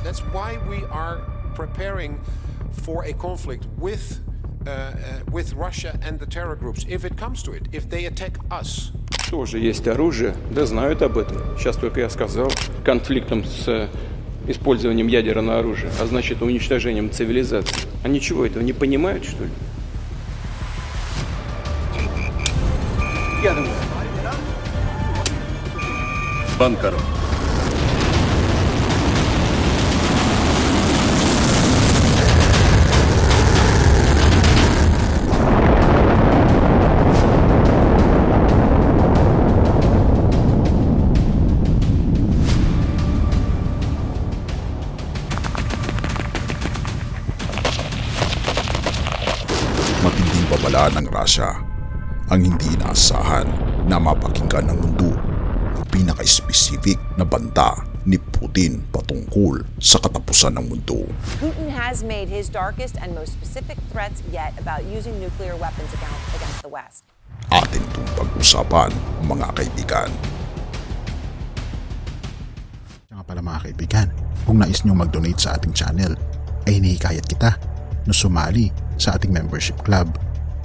That's why we are preparing for a conflict with Russia and the terror groups, if it comes to it, if they attack us. Тоже есть оружие, да знают об этом. Сейчас только я сказал, конфликтом с использованием ядерного оружия, а значит уничтожением цивилизации. Они чего, этого не понимают, что ли? Банкаров. Matinding babala ng Russia ang hindi inaasahan na mapakinggan ng mundo ang pinaka-specific na banta ni Putin patungkol sa katapusan ng mundo. Putin has made his darkest and most specific threats yet about using nuclear weapons against the West. Atin itong pag-usapan, mga kaibigan. Kaya nga pala mga kaibigan, kung nais nyo mag-donate sa ating channel, ay hinihikayat kita na sumali sa ating membership club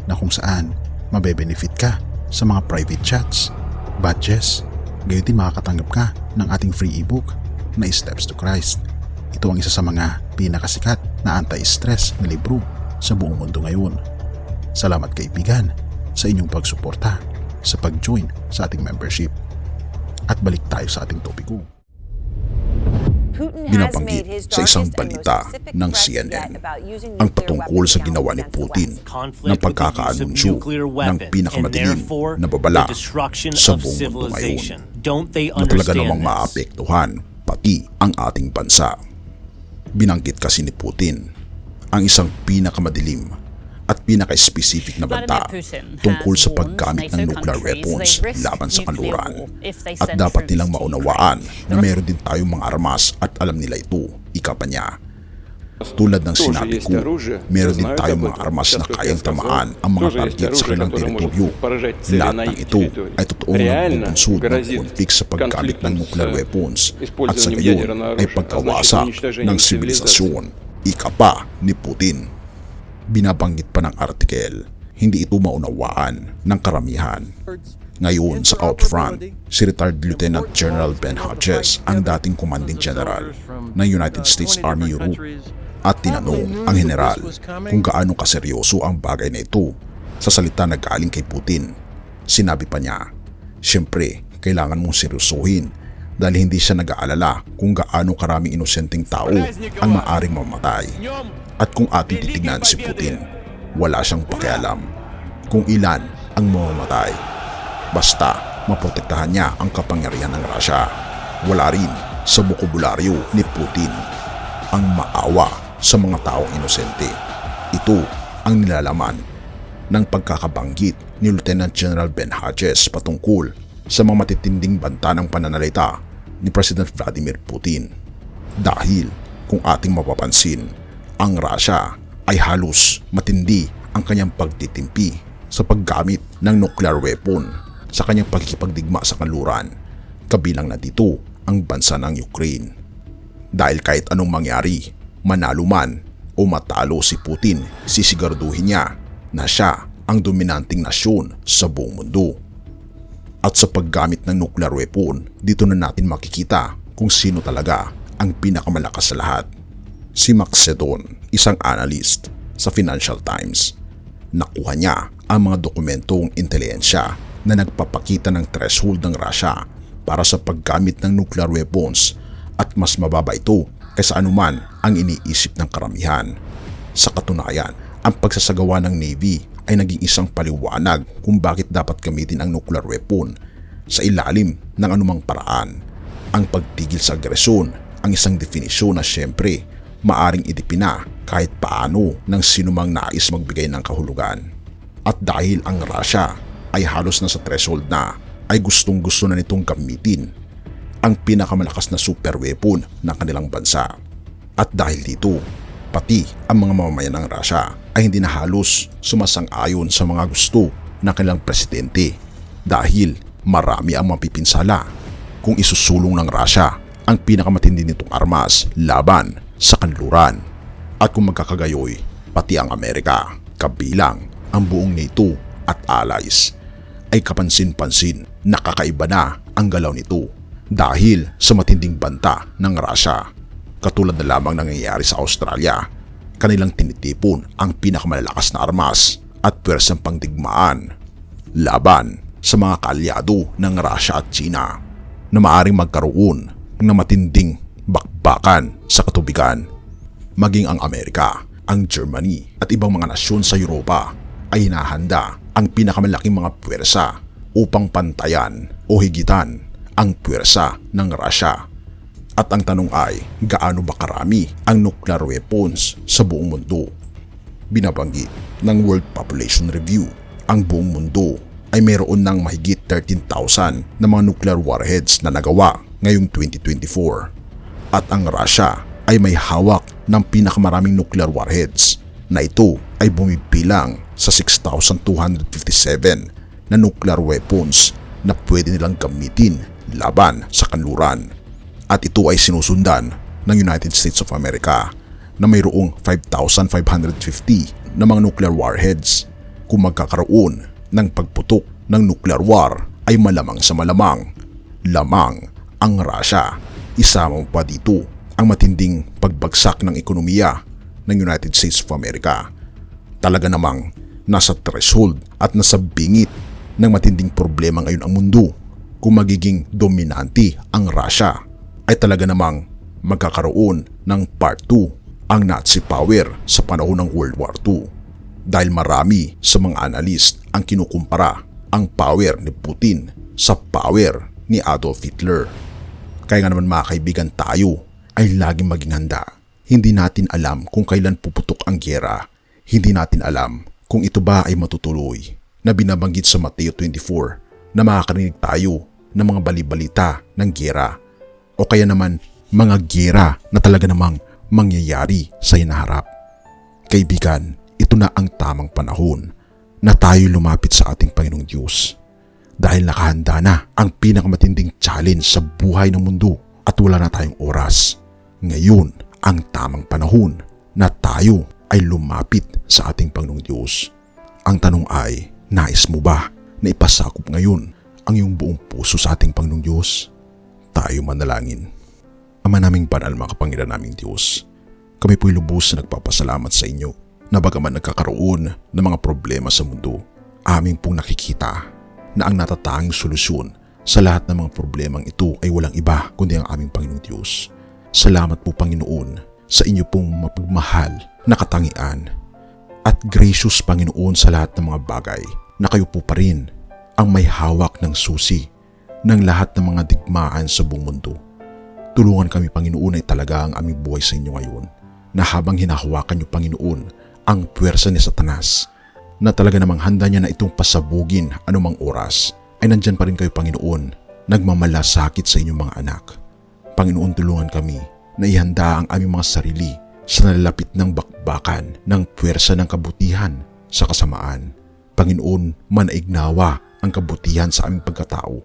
na kung saan mabe-benefit ka sa mga private chats, badges, gayon din makakatanggap ka ng ating free ebook na Steps to Christ. Ito ang isa sa mga pinakasikat na anti-stress na libro sa buong mundo ngayon. Salamat kaibigan sa inyong pagsuporta sa pag-join sa ating membership. At balik tayo sa ating topiko. Binabanggit sa isang balita ng CNN ang patungkol sa ginawa ni Putin ng pagkakaanunsyo ng pinakamadilim na babala sa buong mundo ngayon na talaga namang maapektuhan pati ang ating bansa. Binanggit kasi ni Putin ang isang pinakamadilim at pinaka-specific na banta tungkol sa paggamit ng nuclear weapons laban sa kanluran. At dapat nilang maunawaan na meron din tayong mga armas at alam nila ito, ika pa niya. Tulad ng sinabi ko, meron din tayong mga armas na kayang tamaan ang mga target sa kanilang teritoryo. Lahat ng ito ay totoong nagpupunsod ng konflik sa paggamit ng nuclear weapons at sa gayon ay pagkawasak ng sibilisasyon, ika pa ni Putin. Binabanggit pa ng artikel, hindi ito maunawaan ng karamihan. Ngayon sa Outfront, si retired Lieutenant General Ben Hodges ang dating Commanding General ng United States Army Europe at tinanong ang general kung gaano kaseryoso ang bagay na ito sa salita na galing kay Putin. Sinabi pa niya, siyempre kailangan mong seryosohin dahil hindi siya nag-aalala kung gaano karaming inosenteng tao ang maaring mamatay. At kung ating titignan si Putin, wala siyang pakialam kung ilan ang mamamatay. Basta maprotektahan niya ang kapangyarihan ng Russia. Wala rin sa bokabularyo ni Putin ang maawa sa mga taong inosente. Ito ang nilalaman ng pagkakabanggit ni Lieutenant General Ben Hodges patungkol sa mga matitinding banta ng pananalita ni President Vladimir Putin. Dahil kung ating mapapansin, ang Russia ay halos matindi ang kanyang pagtitimpi sa paggamit ng nuclear weapon sa kanyang pagkikipagdigma sa kanluran, kabilang na dito ang bansa ng Ukraine. Dahil kahit anong mangyari, manalo man o matalo si Putin, sisiguraduhin niya na siya ang dominanting nasyon sa buong mundo. At sa paggamit ng nuclear weapon, dito na natin makikita kung sino talaga ang pinakamalakas sa lahat. Si Max Sedon, isang analyst sa Financial Times. Nakuha niya ang mga dokumentong intelihensya na nagpapakita ng threshold ng Russia para sa paggamit ng nuclear weapons at mas mababa ito kaysa anuman ang iniisip ng karamihan. Sa katunayan, ang pagsasagawa ng Navy ay naging isang paliwanag kung bakit dapat gamitin ang nuclear weapon sa ilalim ng anumang paraan. Ang pagtigil sa agresyon ang isang definisyon na siyempre maaring idipina kahit paano ng sinumang nais magbigay ng kahulugan. At dahil ang Russia ay halos nasa threshold na, ay gustong-gusto na nitong gamitin ang pinakamalakas na super weapon ng kanilang bansa. At dahil dito, pati ang mga mamamayan ng Russia ay hindi na halos sumasang-ayon sa mga gusto ng kanilang presidente dahil marami ang mapipinsala kung isusulong ng Russia ang pinakamatindi nitong armas laban sa kanluran. At kung magkakagayoy, pati ang Amerika, kabilang ang buong NATO at allies, ay kapansin-pansin na kakaiba na ang galaw nito dahil sa matinding banta ng Russia. Katulad na lamang nangyayari sa Australia, kanilang tinitipon ang pinakamalalakas na armas at pwersang pangdigmaan laban sa mga kaalyado ng Russia at China na maaring magkaroon ng matinding bakbakan sa katubigan. Maging ang Amerika, ang Germany at ibang mga nasyon sa Europa ay hinahanda ang pinakamalaking mga pwersa upang pantayan o higitan ang pwersa ng Russia. At ang tanong ay, gaano ba karami ang nuclear weapons sa buong mundo? Binabanggit ng World Population Review, ang buong mundo ay mayroon ng mahigit 13,000 na mga nuclear warheads na nagawa ngayong 2024. At ang Russia ay may hawak ng pinakamaraming nuclear warheads na ito ay bumibilang sa 6,257 na nuclear weapons na pwede nilang gamitin laban sa kanluran. At ito ay sinusundan ng United States of America na mayroong 5,550 na mga nuclear warheads. Kung magkakaroon ng pagputok ng nuclear war ay malamang sa malamang lamang ang Russia. Isama mo pa dito ang matinding pagbagsak ng ekonomiya ng United States of America. Talaga namang nasa threshold at nasa bingit ng matinding problema ngayon ang mundo. Kung magiging dominante ang Russia, ay talaga namang magkakaroon ng part 2 ang Nazi power sa panahon ng World War II. Dahil marami sa mga analyst ang kinukumpara ang power ni Putin sa power ni Adolf Hitler. Kaya nga naman mga kaibigan, tayo ay laging maging handa. Hindi natin alam kung kailan puputok ang giyera. Hindi natin alam kung ito ba ay matutuloy. Na binabanggit sa Mateo 24 na makakarinig tayo ng mga balibalita ng giyera. O kaya naman mga giyera na talaga namang mangyayari sa hinaharap. Kaibigan, ito na ang tamang panahon na tayo lumapit sa ating Panginoong Diyos. Dahil nakahanda na ang pinakamatinding challenge sa buhay ng mundo at wala na tayong oras. Ngayon ang tamang panahon na tayo ay lumapit sa ating Panginoong Diyos. Ang tanong ay, nais mo ba na ipasakop ngayon ang iyong buong puso sa ating Panginoong Diyos? Tayo manalangin. Ama naming banal, mga kapangyarihan naming Diyos, kami po'y lubos na nagpapasalamat sa inyo na bagaman nagkakaroon ng mga problema sa mundo, aming pong nakikita na ang natatanging solusyon sa lahat ng mga problemang ito ay walang iba kundi ang aming Panginoong Diyos. Salamat po, Panginoon, sa inyo pong mapagmahal na katangian at gracious, Panginoon, sa lahat ng mga bagay na kayo po pa rin ang may hawak ng susi ng lahat ng mga digmaan sa buong mundo. Tulungan kami, Panginoon, ay talaga ang aming buhay sa inyo ngayon, na habang hinahawakan niyo, Panginoon, ang puwersa ni Satanas, na talaga namang handa niya na itong pasabugin anumang oras, ay nandyan pa rin kayo, Panginoon, nagmamalasakit sa inyong mga anak. Panginoon, tulungan kami na ihanda ang aming mga sarili sa nalalapit ng bakbakan ng puwersa ng kabutihan sa kasamaan. Panginoon, manaignawa ang kabutihan sa aming pagkatao,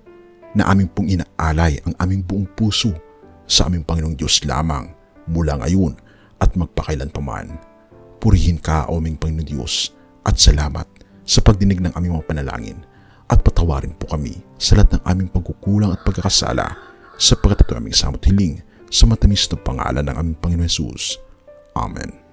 na aming pong inaalay ang aming buong puso sa aming Panginoong Diyos lamang mula ngayon at magpakailanpaman. Purihin ka, o aming Panginoong Diyos, at salamat sa pagdinig ng aming mga panalangin, at patawarin po kami sa lahat ng aming pagkukulang at pagkakasala, sapagkat ito aming samot hiling sa matamis na pangalan ng aming Panginoon Jesus. Amen.